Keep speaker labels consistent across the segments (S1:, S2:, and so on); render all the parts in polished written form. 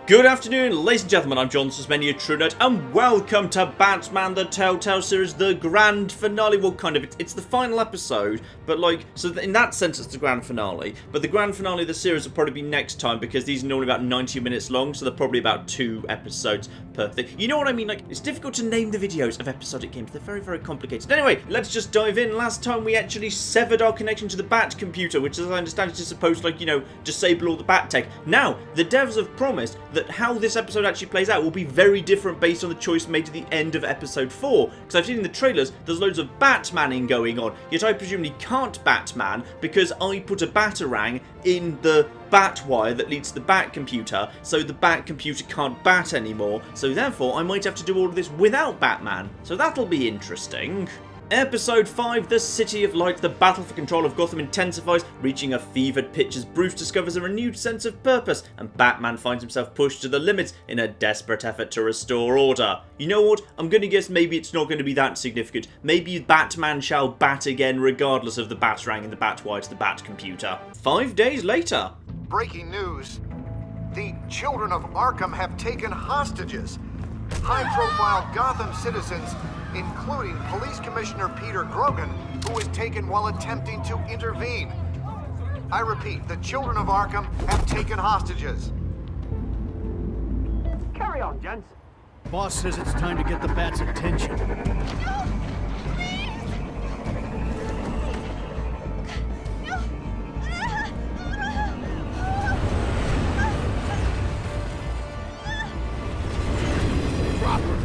S1: Good afternoon, ladies and gentlemen, I'm John Susmenia, True Nerd, and welcome to Batman the Telltale Series, the grand finale. Well, kind of, it's the final episode, but so in that sense it's the grand finale, but the grand finale of the series will probably be next time, because these are normally about 90 minutes long, so they're probably about 2 episodes per thing. You know what I mean? It's difficult to name the videos of episodic games. They're very, very complicated. Anyway, let's just dive in. Last time we actually severed our connection to the Bat computer, which, as I understand, is just supposed to, disable all the Bat tech. Now, the devs have promised that how this episode actually plays out will be very different based on the choice made at the end of episode 4. Because I've seen in the trailers, there's loads of Batmaning going on, yet I presumably can't Batman because I put a Batarang in the bat wire that leads to the Bat computer, so the Bat computer can't bat anymore, so therefore I might have to do all of this without Batman. So that'll be interesting. Episode 5, The City of Light. The battle for control of Gotham intensifies, reaching a fevered pitch as Bruce discovers a renewed sense of purpose, and Batman finds himself pushed to the limits in a desperate effort to restore order. You know what? I'm going to guess maybe it's not going to be that significant. Maybe Batman shall bat again regardless of the Batarang and the Batwire to the Bat computer. 5 days later.
S2: Breaking news. The children of Arkham have taken hostages. High-profile Gotham citizens, including Police Commissioner Peter Grogan, who was taken while attempting to intervene. I repeat, the children of Arkham have taken hostages.
S3: Carry on, gents.
S4: Boss says it's time to get the Bat's attention.
S5: No! Please! No!
S4: Drop her.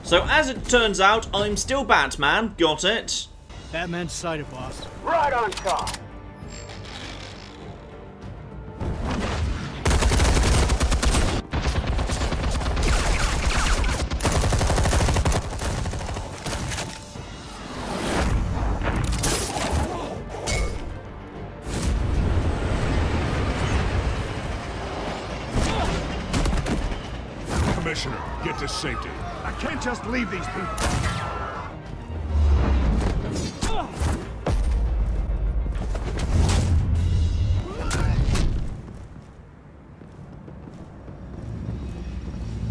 S1: So as it turns out, I'm still Batman. Got it?
S4: Batman's sighted, boss.
S3: Right on top.
S6: Commissioner, get to safety.
S4: I can't just leave these people.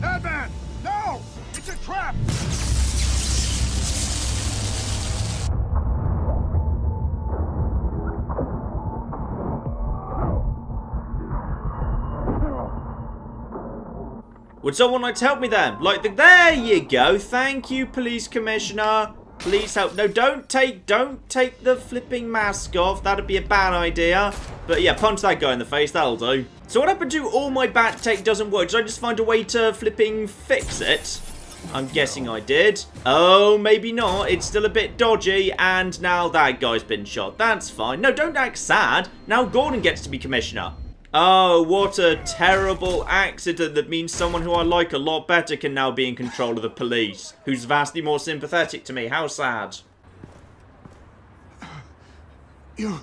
S6: Batman! No! It's a trap!
S1: Would someone like to help me then? There you go. Thank you, Police Commissioner. Please help. No, don't take the flipping mask off. That'd be a bad idea. But yeah, punch that guy in the face. That'll do. So what happened to all my Bat tech doesn't work? Did I just find a way to flipping fix it? I'm guessing I did. Oh, maybe not. It's still a bit dodgy, and now that guy's been shot. That's fine. No, don't act sad. Now Gordon gets to be Commissioner. Oh, what a terrible accident that means someone who I like a lot better can now be in control of the police, who's vastly more sympathetic to me. How sad.
S6: You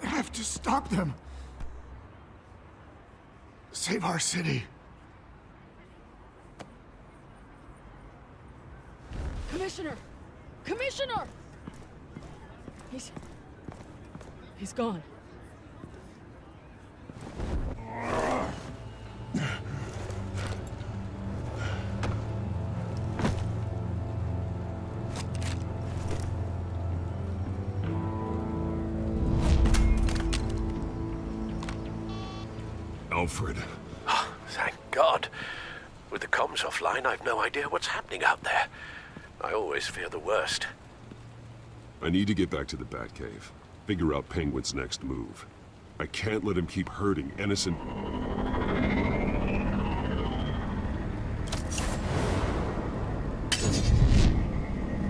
S6: have to stop them. Save our city.
S5: Commissioner! Commissioner! He's gone.
S6: Alfred.
S7: Oh, thank God. With the comms offline, I've no idea what's happening out there. I always fear the worst.
S6: I need to get back to the Batcave. Figure out Penguin's next move. I can't let him keep hurting innocent...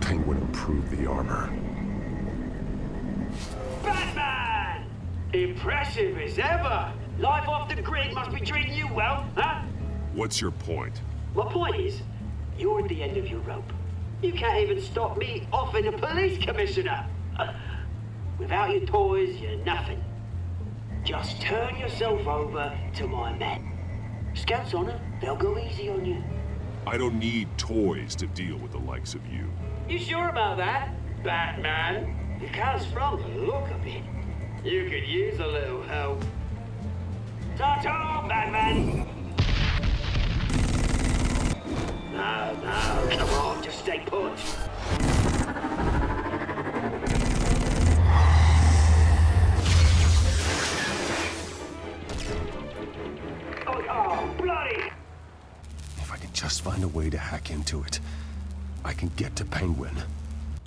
S6: Penguin improved the armor.
S3: Batman! Impressive as ever. Life off the grid must be treating you well, huh?
S6: What's your point?
S3: My point is, you're at the end of your rope. You can't even stop me offing a police commissioner. Without your toys, you're nothing. Just turn yourself over to my men. Scouts honor, they'll go easy on you.
S6: I don't need toys to deal with the likes of you.
S3: You sure about that, Batman? Because from the look of it, you could use a little help. Start on, Batman! No, come on, just stay put. Oh, bloody!
S8: If I can just find a way to hack into it, I can get to Penguin.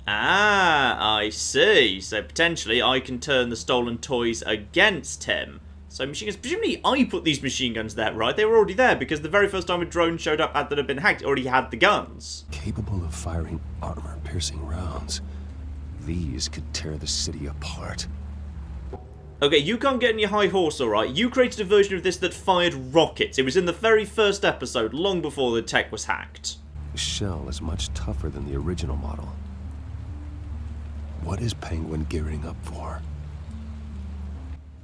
S1: Ah, I see. So potentially I can turn the stolen toys against him. So machine guns, presumably I put these machine guns there, right? They were already there because the very first time a drone showed up that had been hacked, it already had the guns.
S8: Capable of firing armor-piercing rounds. These could tear the city apart.
S1: Okay, you can't get on your high horse, alright? You created a version of this that fired rockets. It was in the very first episode, long before the tech was hacked.
S8: The shell is much tougher than the original model. What is Penguin gearing up for?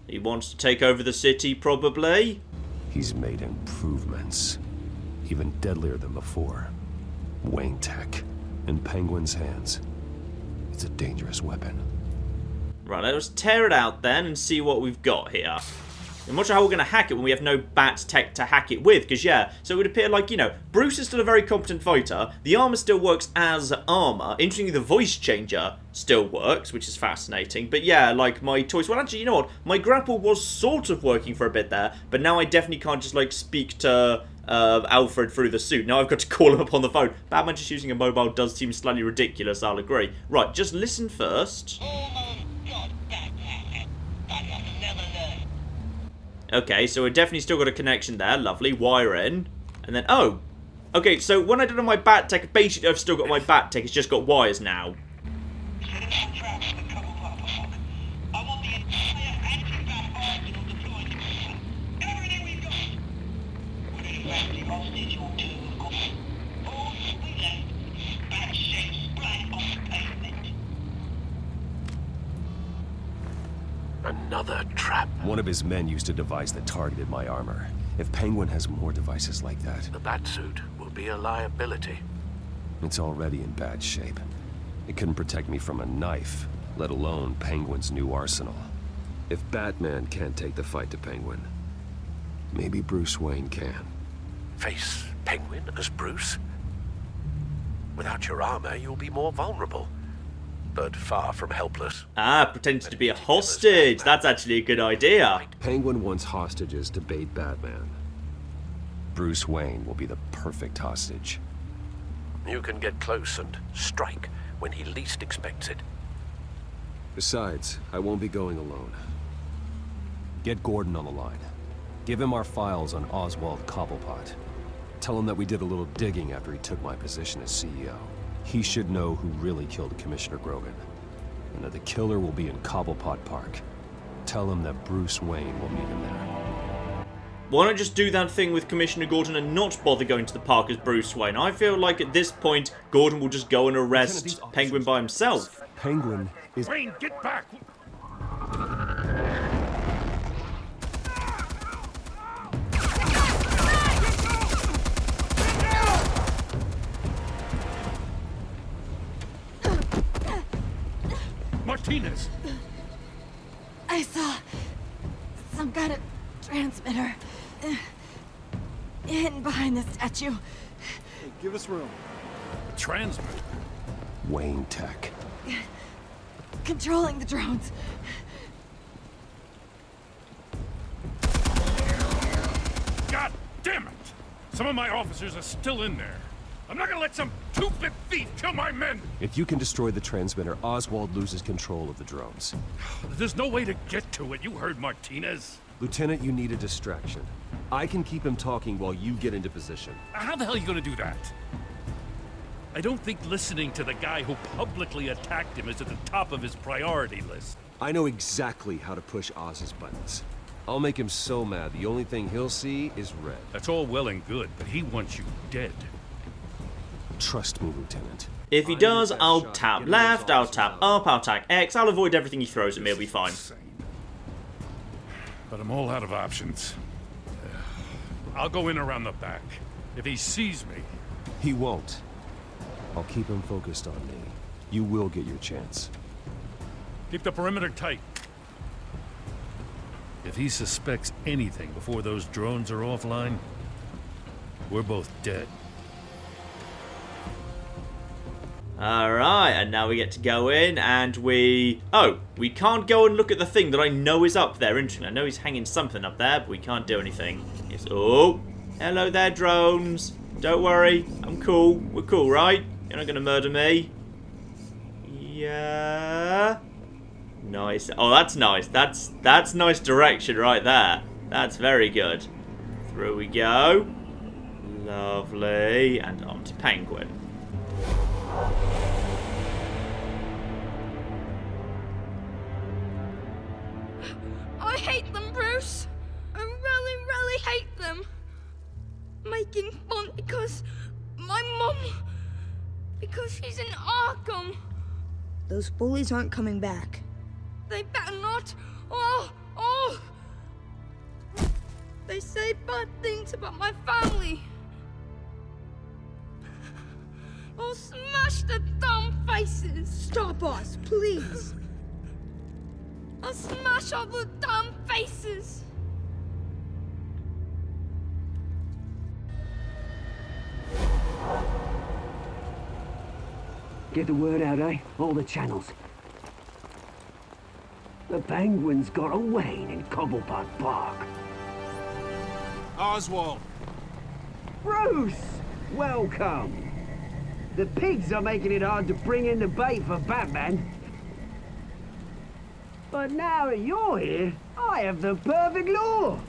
S1: He wants to take over the city, probably.
S8: He's made improvements. Even deadlier than before. Wayne Tech. In Penguin's hands. It's a dangerous weapon.
S1: Right, let's tear it out then and see what we've got here. I'm not sure how we're going to hack it when we have no bat tech to hack it with, because yeah, so it would appear like, you know, Bruce is still a very competent fighter, the armor still works as armor, interestingly the voice changer still works, which is fascinating, but yeah, like my toys, well actually, you know what, my grapple was sort of working for a bit there, but now I definitely can't just like speak to Alfred through the suit. Now I've got to call him up on the phone. Batman just using a mobile does seem slightly ridiculous, I'll agree. Right, just listen first. Okay, so we've definitely still got a connection there. Lovely. Wire in. And then, oh. Okay, so when I did it on my bat tech, basically I've still got my bat tech. It's just got wires now.
S7: Another trap.
S8: One of his men used a device that targeted my armor. If Penguin has more devices like that,
S7: The Batsuit will be a liability.
S8: it's already in bad shape. It couldn't protect me from a knife, let alone Penguin's new arsenal. If Batman can't take the fight to Penguin, maybe Bruce Wayne can.
S7: Face Penguin as Bruce? Without your armor, you'll be more vulnerable, but far from helpless.
S1: Ah, pretends to be a hostage. That's actually a good idea.
S8: Penguin wants hostages to bait Batman. Bruce Wayne will be the perfect hostage.
S7: You can get close and strike when he least expects it.
S8: Besides, I won't be going alone. Get Gordon on the line. Give him our files on Oswald Cobblepot. Tell him that we did a little digging after he took my position as CEO. He should know who really killed Commissioner Grogan, and that the killer will be in Cobblepot Park. Tell him that Bruce Wayne will meet him there.
S1: Why not just do that thing with Commissioner Gordon and not bother going to the park as Bruce Wayne? I feel like at this point, Gordon will just go and arrest Penguin by himself.
S8: Penguin is...
S4: Wayne, get back! Martinez!
S5: I saw some kind of transmitter hidden behind the statue.
S4: Hey, give us room. A transmitter?
S8: Wayne Tech.
S5: Controlling the drones.
S4: God damn it! Some of my officers are still in there. I'm not gonna let some two-bit thief kill my men!
S8: If you can destroy the transmitter, Oswald loses control of the drones.
S4: There's no way to get to it. You heard Martinez.
S8: Lieutenant, you need a distraction. I can keep him talking while you get into position.
S4: How the hell are you gonna do that? I don't think listening to the guy who publicly attacked him is at the top of his priority list.
S8: I know exactly how to push Oz's buttons. I'll make him so mad, the only thing he'll see is red.
S4: That's all well and good, but he wants you dead.
S8: Trust me, Lieutenant.
S1: If he does, I'll tap left, I'll tap up, I'll tap X, I'll avoid everything he throws at me, it'll be fine.
S4: But I'm all out of options. I'll go in around the back. If he sees me...
S8: He won't. I'll keep him focused on me. You will get your chance.
S4: Keep the perimeter tight. If he suspects anything before those drones are offline, we're both dead.
S1: Alright, and now we get to go in and we... Oh, we can't go and look at the thing that I know is up there. Interesting, I know he's hanging something up there, but we can't do anything. It's... Oh, hello there, drones. Don't worry, I'm cool. We're cool, right? You're not going to murder me. Yeah... Nice. Oh, that's nice. That's nice direction right there. That's very good. Through we go. Lovely. And on to Penguin.
S9: I hate them, Bruce. I really, really hate them. Making fun because my mum... Because she's in Arkham.
S10: Those bullies aren't coming back.
S9: They better not. Oh! They say bad things about my family. I'll smash the dumb faces.
S10: Stop us, please.
S9: I'll smash all the dumb faces.
S3: Get the word out, eh? All the channels. The Penguin's got a Wayne in Cobblepot Park.
S8: Oswald!
S3: Bruce! Welcome! The pigs are making it hard to bring in the bait for Batman. But now that you're here, I have the perfect lure!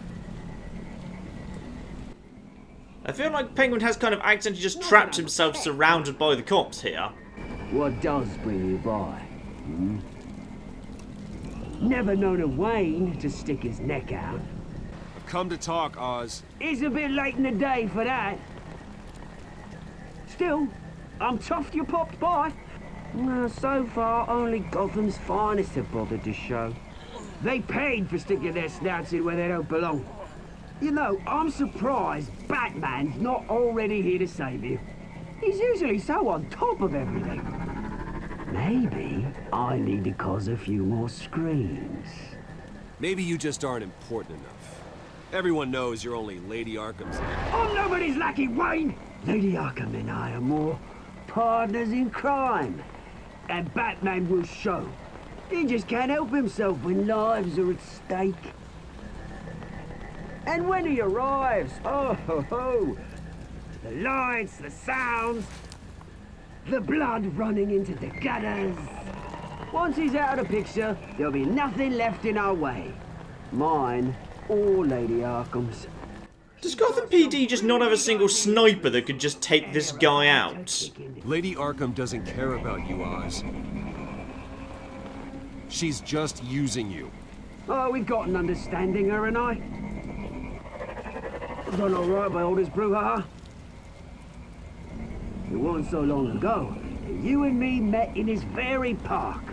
S1: I feel like Penguin has kind of accidentally just trapped himself surrounded by the cops here.
S3: What does bring you by? Never known a Wayne to stick his neck out.
S8: I've come to talk, Oz.
S3: It's a bit late in the day for that. Still, I'm chuffed you popped by. So far, only Gotham's finest have bothered to show. They paid for sticking their snouts in where they don't belong. You know, I'm surprised Batman's not already here to save you. He's usually so on top of everything. Maybe I need to cause a few more screams.
S8: Maybe you just aren't important enough. Everyone knows you're only Lady Arkham's.
S3: I'm nobody's lackey, Wayne! Lady Arkham and I are more partners in crime. And Batman will show. He just can't help himself when lives are at stake. And when he arrives, oh ho ho! The lights, the sounds, the blood running into the gutters. Once he's out of the picture, there'll be nothing left in our way. Mine or Lady Arkham's.
S1: Does Gotham PD just not have a single sniper that could just take this guy out?
S8: Lady Arkham doesn't care about you, Oz. She's just using you.
S3: Oh, we've got an understanding, her and I. Done all right by all this brouhaha. It wasn't so long ago that you and me met in this very park.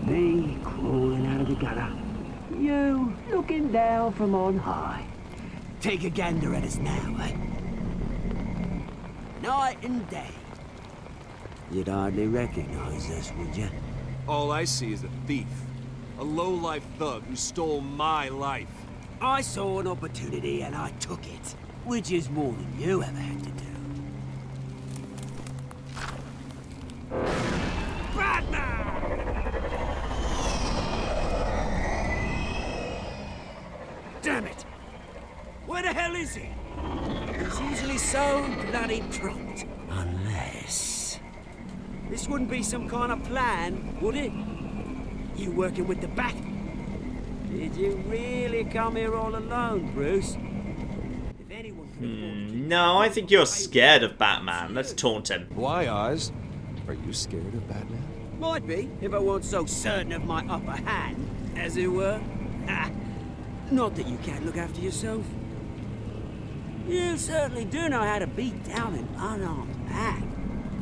S3: Me crawling out of the gutter. You looking down from on high. Take a gander at us now, eh? Night and day. You'd hardly recognize us, would you?
S8: All I see is a thief. A low-life thug who stole my life.
S3: I saw an opportunity and I took it. Which is more than you ever had to do. Damn it! Where the hell is he? He's usually so bloody prompt. Unless... This wouldn't be some kind of plan, would it? You working with the Bat? Did you really come here all alone, Bruce? If anyone could
S1: No, I think you're scared of Batman. Let's taunt him.
S8: Why, Oz? Are you scared of Batman?
S3: Might be, if I weren't so certain of my upper hand, as it were. Not that you can't look after yourself. You certainly do know how to beat down an unarmed man.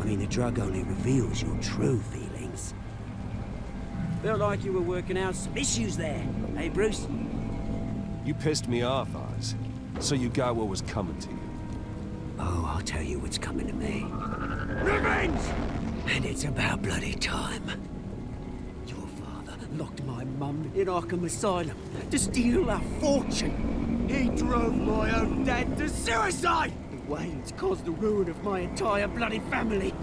S3: I mean, the drug only reveals your true feelings. Felt like you were working out some issues there, hey, Bruce?
S8: You pissed me off, Oz. So you got what was coming to you.
S3: Oh, I'll tell you what's coming to me. Revenge! And it's about bloody time. Your father locked my mum in Arkham Asylum to steal a fortune. He drove my own dad to suicide! The Waynes caused the ruin of my entire bloody family.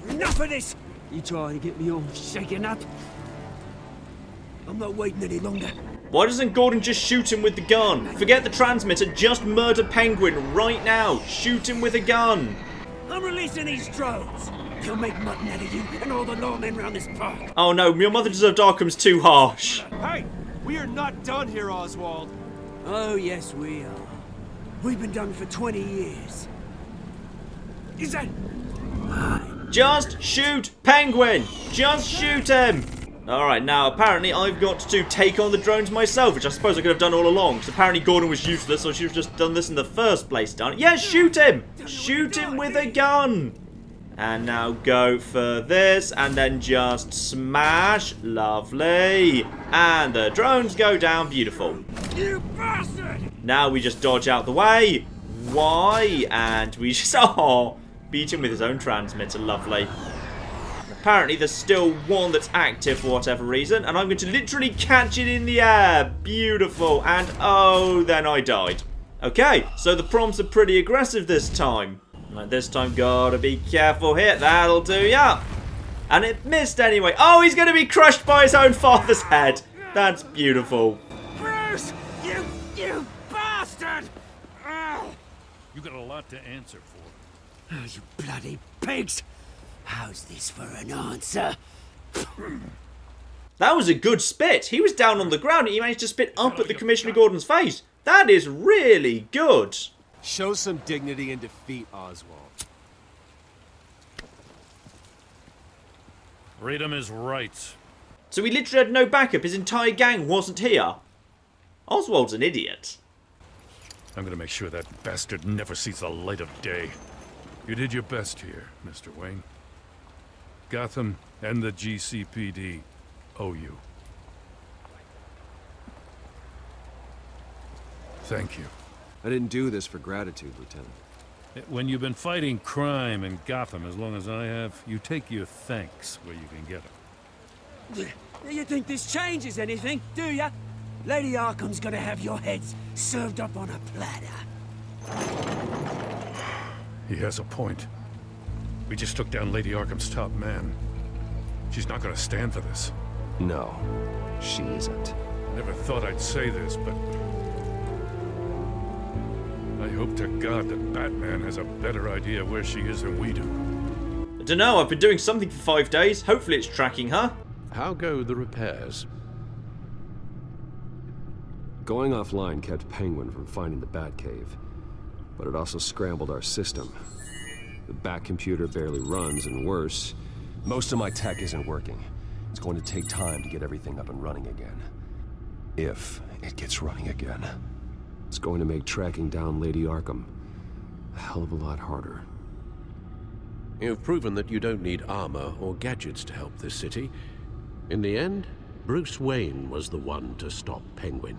S3: Enough of this! You trying to get me all shaken up? I'm not waiting any longer.
S1: Why doesn't Gordon just shoot him with the gun? Forget the transmitter, just murder Penguin right now. Shoot him with a gun.
S3: I'm releasing these drones. They'll make mutton out of you and all the lawmen around this park.
S1: Oh no, your mother deserved Arkham's too harsh.
S11: Hey, we are not done here, Oswald.
S3: Oh, yes, we are. We've been done for 20 years. Is that...
S1: Just shoot Penguin! Just shoot him! Alright, now apparently I've got to take on the drones myself, which I suppose I could have done all along, because apparently Gordon was useless, so I should have just done this in the first place, darn it. Yeah, shoot him! Shoot him with a gun! And now go for this, and then just smash. Lovely. And the drones go down, beautiful.
S3: You bastard!
S1: Now we just dodge out the way. Why? And we just, oh, beat him with his own transmitter, lovely. Apparently there's still one that's active for whatever reason, and I'm going to literally catch it in the air. Beautiful. And oh, then I died. Okay, so the prompts are pretty aggressive this time. Like this time, gotta be careful here. That'll do ya. And it missed anyway. Oh, he's going to be crushed by his own father's head. That's beautiful.
S3: Bruce! You bastard!
S4: You got a lot to answer for.
S3: Oh, you bloody pigs! How's this for an answer?
S1: That was a good spit. He was down on the ground and he managed to spit up at the Commissioner Gordon's face. That is really good.
S8: Show some dignity in defeat, Oswald.
S4: Read him his rights.
S1: So he literally had no backup. His entire gang wasn't here. Oswald's an idiot.
S4: I'm gonna make sure that bastard never sees the light of day. You did your best here, Mr. Wayne. Gotham and the GCPD owe you. Thank you.
S8: I didn't do this for gratitude, Lieutenant.
S4: When you've been fighting crime in Gotham as long as I have, you take your thanks where you can get them.
S3: You think this changes anything, do ya? Lady Arkham's gonna have your heads served up on a platter.
S4: He has a point. We just took down Lady Arkham's top man. She's not gonna stand for this.
S8: No, she isn't.
S4: Never thought I'd say this, but I hope to God that Batman has a better idea where she is than we do.
S1: I don't know, I've been doing something for 5 days. Hopefully it's tracking her.
S7: How go the repairs?
S8: Going offline kept Penguin from finding the Batcave, but it also scrambled our system. The Bat computer barely runs, and worse, most of my tech isn't working. It's going to take time to get everything up and running again. If it gets running again. It's going to make tracking down Lady Arkham a hell of a lot harder.
S7: You've proven that you don't need armor or gadgets to help this city. In the end, Bruce Wayne was the one to stop Penguin.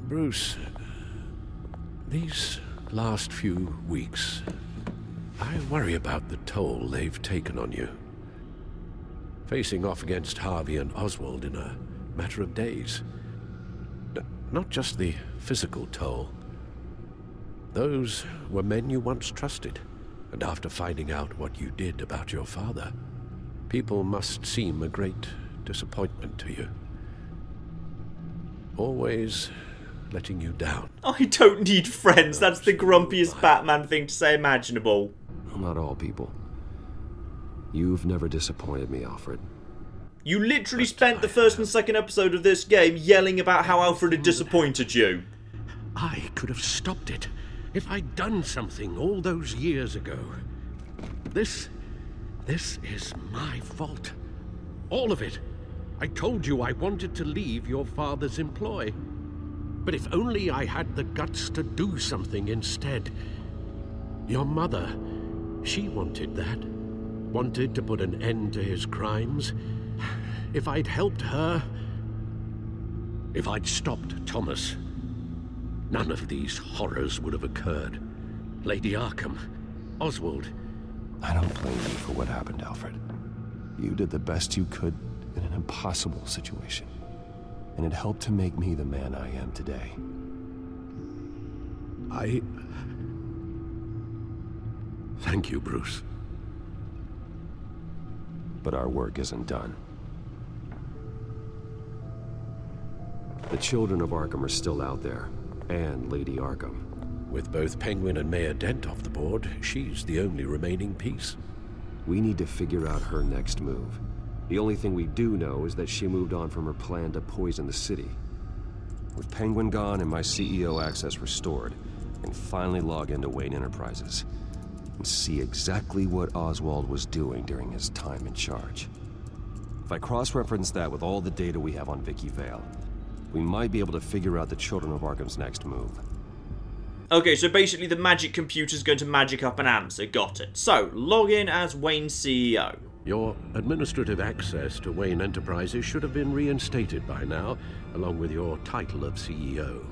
S7: Bruce, these last few weeks, I worry about the toll they've taken on you. Facing off against Harvey and Oswald in a matter of days. Not just the physical toll. Those were men you once trusted, and after finding out what you did about your father, people must seem a great disappointment to you. Always letting you down.
S1: I don't need friends. That's the grumpiest Batman thing to say imaginable.
S8: Well, not all people. You've never disappointed me, Alfred.
S1: You literally spent the first and second episode of this game yelling about how Alfred had disappointed you.
S7: I could have stopped it if I'd done something all those years ago. This is my fault. All of it. I told you I wanted to leave your father's employ. But if only I had the guts to do something instead. Your mother, she wanted that. Wanted to put an end to his crimes. If I'd helped her, if I'd stopped Thomas, none of these horrors would have occurred. Lady Arkham, Oswald.
S8: I don't blame you for what happened, Alfred. You did the best you could in an impossible situation. And it helped to make me the man I am today.
S7: Thank you, Bruce.
S8: But our work isn't done. The children of Arkham are still out there, and Lady Arkham.
S7: With both Penguin and Mayor Dent off the board, she's the only remaining piece.
S8: We need to figure out her next move. The only thing we do know is that she moved on from her plan to poison the city. With Penguin gone and my CEO access restored, I can finally log into Wayne Enterprises and see exactly what Oswald was doing during his time in charge. If I cross-reference that with all the data we have on Vicky Vale, we might be able to figure out the Children of Arkham's next move.
S1: Okay, so basically the magic computer's going to magic up an answer. Got it. So, log in as Wayne's CEO.
S7: Your administrative access to Wayne Enterprises should have been reinstated by now, along with your title of CEO.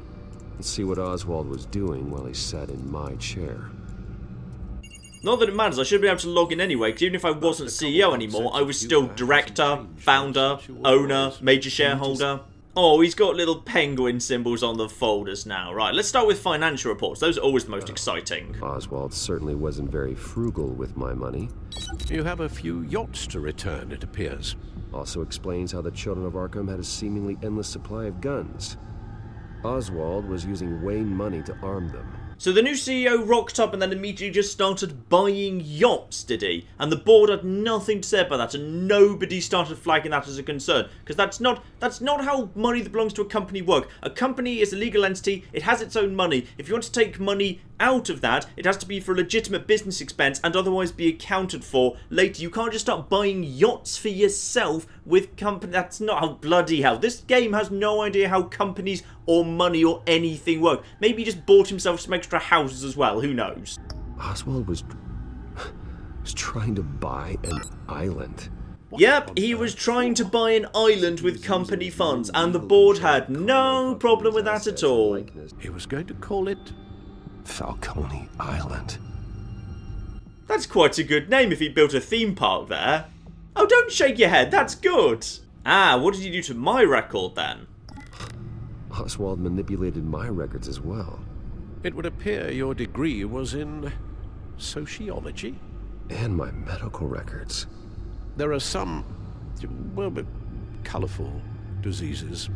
S8: Let's see what Oswald was doing while he sat in my chair.
S1: Not that it matters, I should be able to log in anyway, because even if I wasn't CEO anymore, I was still director, founder, owner, major shareholder. Oh, he's got little penguin symbols on the folders now. Right, let's start with financial reports. Those are always the most exciting.
S8: Oswald certainly wasn't very frugal with my money.
S7: You have a few yachts to return, it appears.
S8: Also explains how the Children of Arkham had a seemingly endless supply of guns. Oswald was using Wayne money to arm them.
S1: So the new CEO rocked up and then immediately just started buying yachts, did he? And the board had nothing to say about that, and nobody started flagging that as a concern. Because that's not how money that belongs to a company work. A company is a legal entity, it has its own money. If you want to take money out of that, it has to be for a legitimate business expense and otherwise be accounted for later. You can't just start buying yachts for yourself with company. That's not how bloody hell. This game has no idea how companies or money or anything work. Maybe he just bought himself some extra houses as well, who knows?
S8: Oswald was trying to buy an island.
S1: Yep, he was trying to buy an island with company funds, and the board had no problem with that at all.
S7: He was going to call it
S8: Falcone Island.
S1: That's quite a good name if he built a theme park there. Oh, don't shake your head, that's good. Ah, what did he do to my record then?
S8: Oswald manipulated my records as well.
S7: It would appear your degree was in sociology?
S8: And my medical records.
S7: There are some, well, but colorful diseases.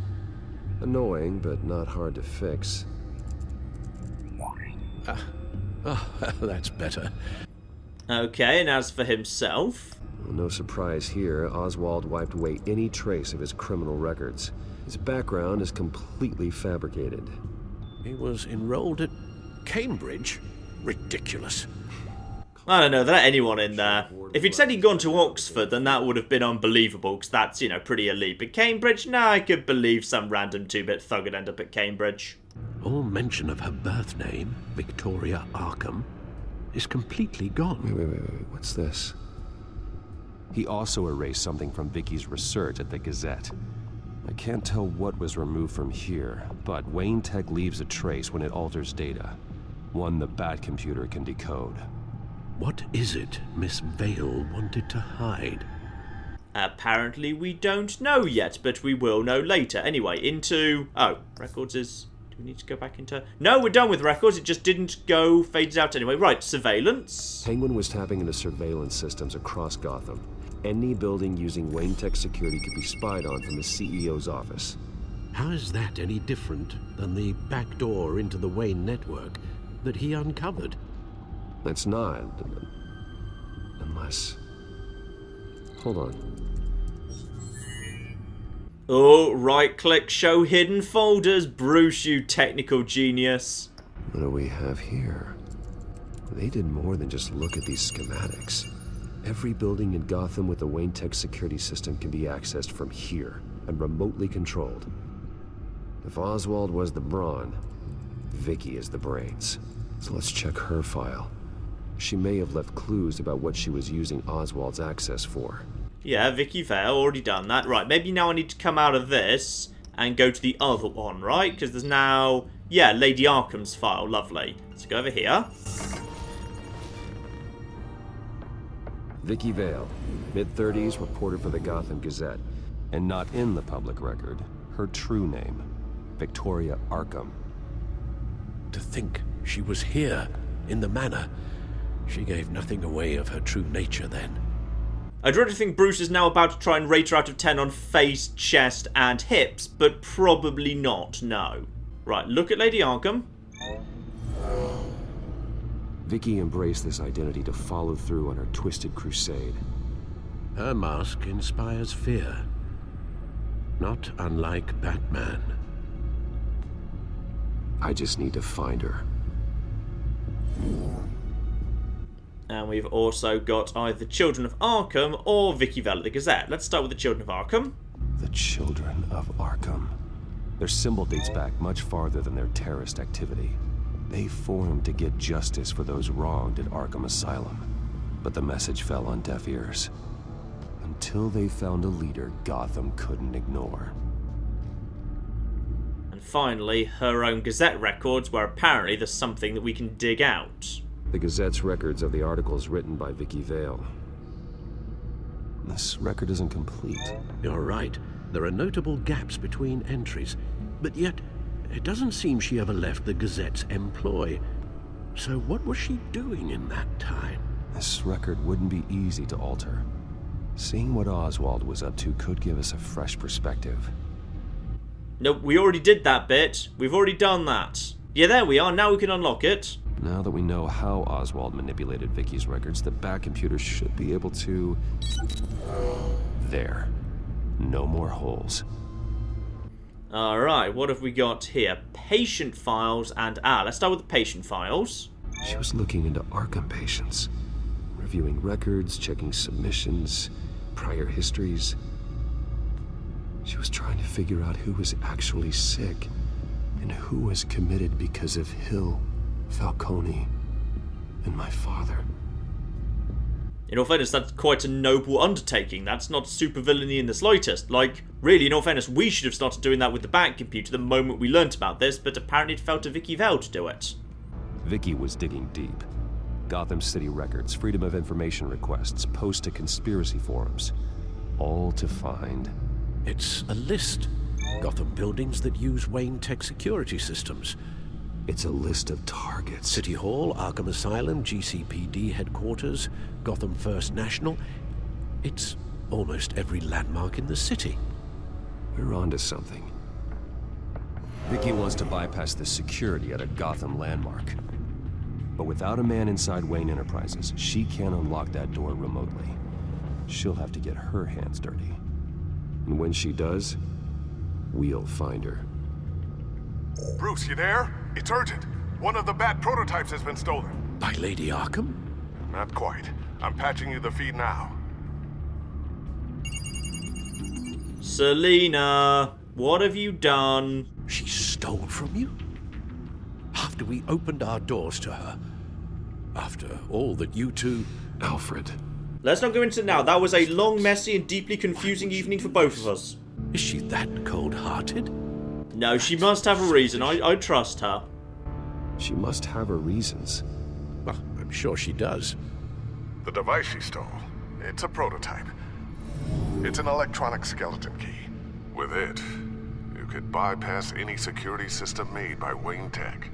S8: Annoying, but not hard to fix.
S7: That's better.
S1: Okay, and as for himself?
S8: Well, no surprise here, Oswald wiped away any trace of his criminal records. His background is completely fabricated.
S7: He was enrolled at Cambridge? Ridiculous.
S1: I don't know, they let anyone in there. If he'd said he'd gone to Oxford, then that would have been unbelievable, because that's, you know, pretty elite. But Cambridge? Nah, I could believe some random two-bit thug would end up at Cambridge.
S7: All mention of her birth name, Victoria Arkham, is completely gone.
S8: Wait, what's this? He also erased something from Vicky's research at the Gazette. I can't tell what was removed from here, but Wayne Tech leaves a trace when it alters data. One the Bat computer can decode.
S7: What is it Miss Vale wanted to hide?
S1: Apparently we don't know yet, but we will know later. Anyway, into... Oh, records is... Do we need to go back into... No, we're done with records. It just didn't go... Fades out anyway. Right, surveillance.
S8: Penguin was tapping into surveillance systems across Gotham. Any building using Wayne Tech security could be spied on from the CEO's office.
S7: How is that any different than the back door into the Wayne network that he uncovered?
S8: It's not. Unless... Hold on.
S1: Oh, right-click, show hidden folders. Bruce, you technical genius.
S8: What do we have here? They did more than just look at these schematics. Every building in Gotham with the Wayne Tech security system can be accessed from here and remotely controlled. If Oswald was the brawn, Vicky is the brains. So let's check her file. She may have left clues about what she was using Oswald's access for.
S1: Yeah, Vicky Vale, already done that. Right, maybe now I need to come out of this and go to the other one, right? Because there's now... Yeah, Lady Arkham's file, lovely. So go over here.
S8: Vicky Vale, mid-30s, reporter for the Gotham Gazette. And not in the public record, her true name, Victoria Arkham.
S7: To think she was here, in the manor. She gave nothing away of her true nature then.
S1: I dread to think Bruce is now about to try and rate her out of 10 on face, chest, and hips, but probably not, no. Right, look at Lady Arkham.
S8: Vicky embraced this identity to follow through on her twisted crusade.
S7: Her mask inspires fear. Not unlike Batman.
S8: I just need to find her.
S1: And we've also got either Children of Arkham or Vicky Vale at the Gazette. Let's start with the Children of Arkham.
S8: The Children of Arkham. Their symbol dates back much farther than their terrorist activity. They formed to get justice for those wronged at Arkham Asylum. But the message fell on deaf ears. Until they found a leader Gotham couldn't ignore.
S1: And finally, her own Gazette records, where apparently there's something that we can dig out.
S8: The Gazette's records of the articles written by Vicky Vale. This record isn't complete.
S7: You're right. There are notable gaps between entries. But yet, it doesn't seem she ever left the Gazette's employ. So what was she doing in that time?
S8: This record wouldn't be easy to alter. Seeing what Oswald was up to could give us a fresh perspective.
S1: No, we already did that bit. We've already done that. Yeah, there we are. Now we can unlock it.
S8: Now that we know how Oswald manipulated Vicky's records, the Bat computer should be able to... There. No more holes.
S1: Alright, what have we got here? Patient files and... let's start with the patient files.
S8: She was looking into Arkham patients. Reviewing records, checking submissions, prior histories. She was trying to figure out who was actually sick and who was committed because of Hill, Falcone, and my father.
S1: In all fairness, that's quite a noble undertaking. That's not supervillainy in the slightest. Like, really, in all fairness, we should have started doing that with the Bat computer the moment we learnt about this, but apparently it fell to Vicky Vale to do it.
S8: Vicky was digging deep. Gotham City records, Freedom of Information requests, posts to conspiracy forums. All to find...
S7: It's a list. Gotham buildings that use Wayne Tech security systems.
S8: It's a list of targets.
S7: City Hall, Arkham Asylum, GCPD headquarters, Gotham First National. It's almost every landmark in the city.
S8: We're onto something. Vicky wants to bypass the security at a Gotham landmark. But without a man inside Wayne Enterprises, she can't unlock that door remotely. She'll have to get her hands dirty. And when she does, we'll find her.
S12: Bruce, you there? It's urgent. One of the Bat prototypes has been stolen.
S7: By Lady Arkham?
S12: Not quite. I'm patching you the feed now.
S1: Selina, what have you done?
S7: She stole from you? After we opened our doors to her? After all that you two...
S8: Alfred.
S1: Let's not go into it now. That was a long, messy, and deeply confusing evening for both of us.
S7: Is she that cold-hearted?
S1: No, she must have a reason. I trust her.
S8: She must have her reasons.
S7: Well, I'm sure she does.
S12: The device she stole, it's a prototype. It's an electronic skeleton key. With it, you could bypass any security system made by Wayne Tech.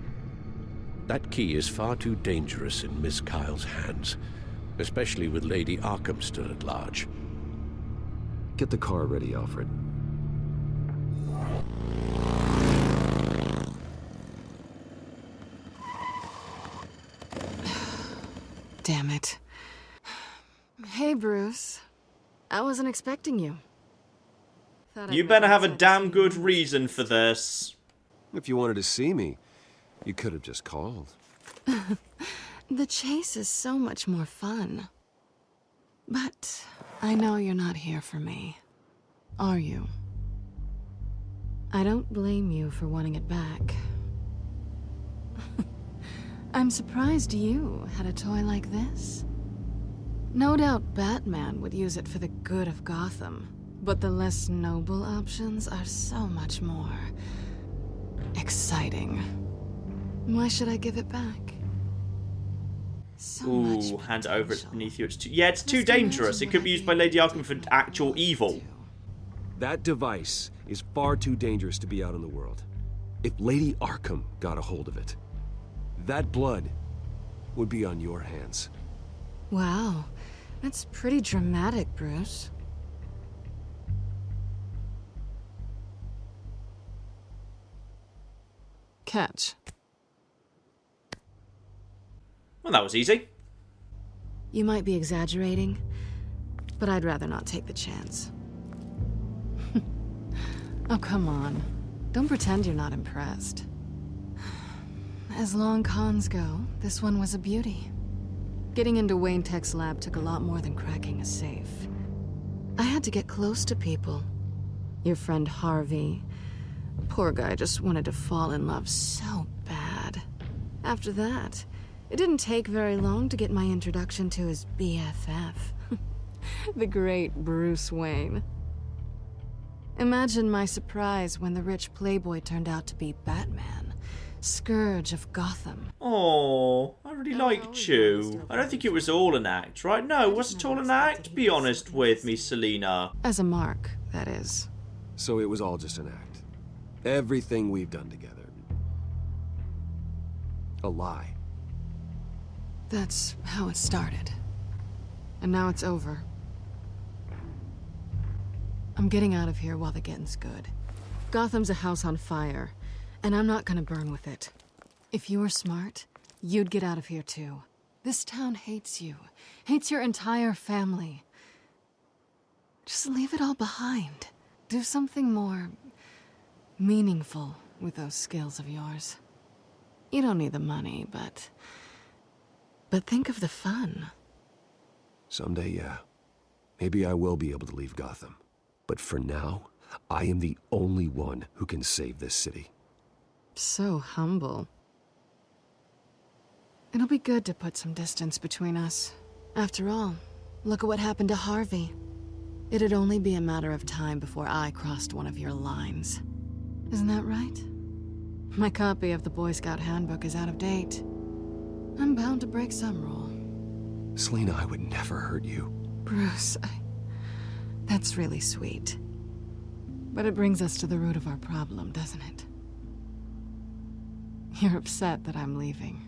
S7: That key is far too dangerous in Miss Kyle's hands, especially with Lady Arkham still at large.
S8: Get the car ready, Alfred.
S5: Damn it. Hey, Bruce. I wasn't expecting you.
S1: You better have a damn good reason for this.
S8: If you wanted to see me, you could have just called.
S5: The chase is so much more fun. But I know you're not here for me. Are you? I don't blame you for wanting it back. I'm surprised you had a toy like this. No doubt Batman would use it for the good of Gotham, but the less noble options are so much more exciting. Why should I give it back? So much
S1: Ooh, hand it over. It's
S5: potential.
S1: beneath you. It's too, yeah, it's too
S5: Just
S1: dangerous.
S5: imagine
S1: It could
S5: what
S1: be
S5: I'd
S1: used by
S5: be
S1: Lady
S5: able
S1: Arkham
S5: to
S1: for
S5: do
S1: actual
S5: with
S1: evil.
S5: you.
S8: That device is far too dangerous to be out in the world. If Lady Arkham got a hold of it, that blood would be on your hands.
S5: Wow, that's pretty dramatic, Bruce. Catch.
S1: Well, that was easy.
S5: You might be exaggerating, but I'd rather not take the chance. Oh, come on. Don't pretend you're not impressed. As long cons go, this one was a beauty. Getting into Wayne Tech's lab took a lot more than cracking a safe. I had to get close to people. Your friend Harvey. Poor guy just wanted to fall in love so bad. After that, it didn't take very long to get my introduction to his BFF. The great Bruce Wayne. Imagine my surprise when the rich playboy turned out to be Batman, Scourge of Gotham.
S1: Oh, I really liked you. I don't think it was all an act, right? No, was it all an act? Be honest with me, Selina.
S5: As a mark, that is.
S8: So it was all just an act. Everything we've done together. A lie.
S5: That's how it started. And now it's over. I'm getting out of here while the getting's good. Gotham's a house on fire, and I'm not gonna burn with it. If you were smart, you'd get out of here too. This town hates you, hates your entire family. Just leave it all behind. Do something more meaningful with those skills of yours. You don't need the money, but think of the fun.
S8: Someday, yeah. Maybe I will be able to leave Gotham. But for now, I am the only one who can save this city.
S5: So humble. It'll be good to put some distance between us. After all, look at what happened to Harvey. It'd only be a matter of time before I crossed one of your lines. Isn't that right? My copy of the Boy Scout Handbook is out of date. I'm bound to break some rule.
S8: Selina, I would never hurt you.
S5: Bruce, that's really sweet. But it brings us to the root of our problem, doesn't it? You're upset that I'm leaving.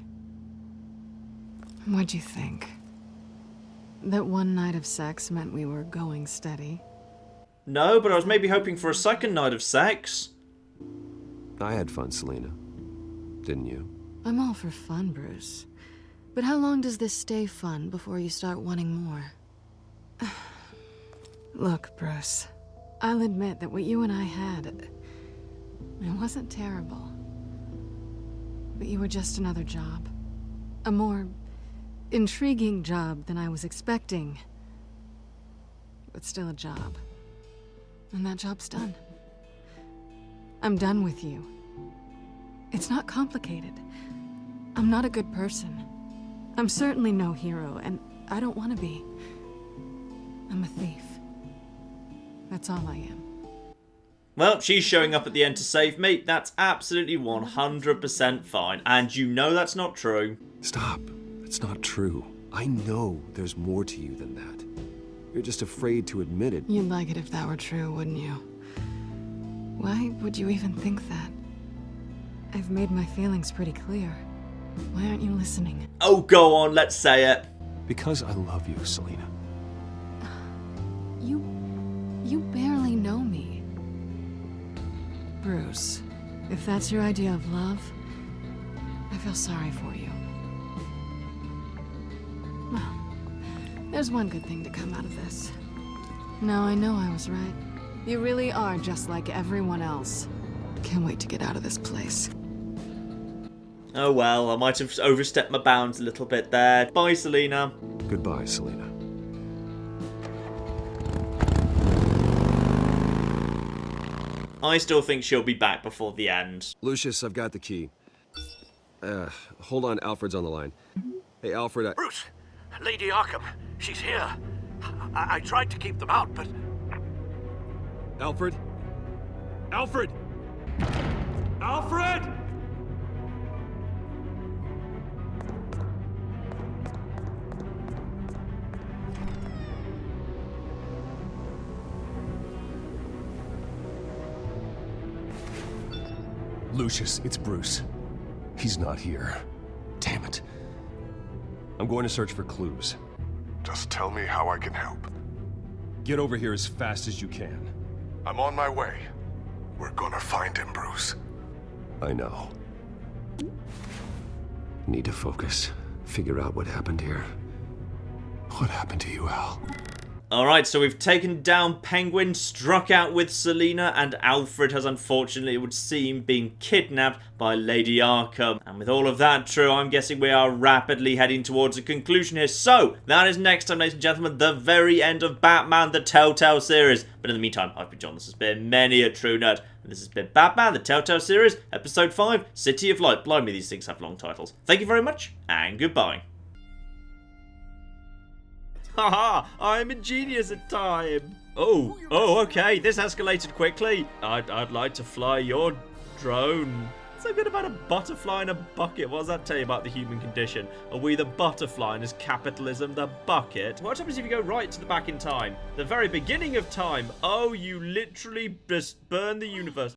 S5: What'd you think? That one night of sex meant we were going steady?
S1: No, but I was maybe hoping for a second night of sex.
S8: I had fun, Selina. Didn't you?
S5: I'm all for fun, Bruce. But how long does this stay fun before you start wanting more? Look, Bruce. I'll admit that what you and I had, it wasn't terrible. But you were just another job. A more intriguing job than I was expecting. But still a job. And that job's done. I'm done with you. It's not complicated. I'm not a good person. I'm certainly no hero, and I don't want to be. I'm a thief. That's all I am.
S1: Well, she's showing up at the end to save me. That's absolutely 100% fine. And you know that's not true.
S8: Stop. That's not true. I know there's more to you than that. You're just afraid to admit it.
S5: You'd like it if that were true, wouldn't you? Why would you even think that? I've made my feelings pretty clear. Why aren't you listening?
S1: Oh, go on, let's say it.
S8: Because I love you, Selina.
S5: You barely know me. Bruce, if that's your idea of love, I feel sorry for you. Well, there's one good thing to come out of this. Now I know I was right. You really are just like everyone else. Can't wait to get out of this place.
S1: Oh well, I might have overstepped my bounds a little bit there. Bye, Selina.
S8: Goodbye, Selina.
S1: I still think she'll be back before the end.
S8: Lucius, I've got the key. Hold on, Alfred's on the line. Hey, Alfred,
S7: Bruce, Lady Arkham, she's here. I tried to keep them out, but...
S8: Alfred? Alfred!
S11: Alfred!
S8: Lucius, it's Bruce. He's not here. Damn it. I'm going to search for clues.
S12: Just tell me how I can help.
S8: Get over here as fast as you can.
S12: I'm on my way. We're gonna find him, Bruce.
S8: I know. Need to focus. Figure out what happened here. What happened to you, Al?
S1: Alright, so we've taken down Penguin, struck out with Selina, and Alfred has unfortunately, it would seem, been kidnapped by Lady Arkham. And with all of that true, I'm guessing we are rapidly heading towards a conclusion here. So, that is next time, ladies and gentlemen, the very end of Batman, the Telltale Series. But in the meantime, I've been John, this has been many a true nerd, and this has been Batman, the Telltale Series, Episode 5, City of Light. Blimey, these things have long titles. Thank you very much, and goodbye. Haha, I'm a genius at time. Oh, okay, this escalated quickly. I'd like to fly your drone. So good about a butterfly in a bucket. What does that tell you about the human condition? Are we the butterfly and is capitalism the bucket? What happens if you go right to the back in time? The very beginning of time. Oh, you literally just burn the universe.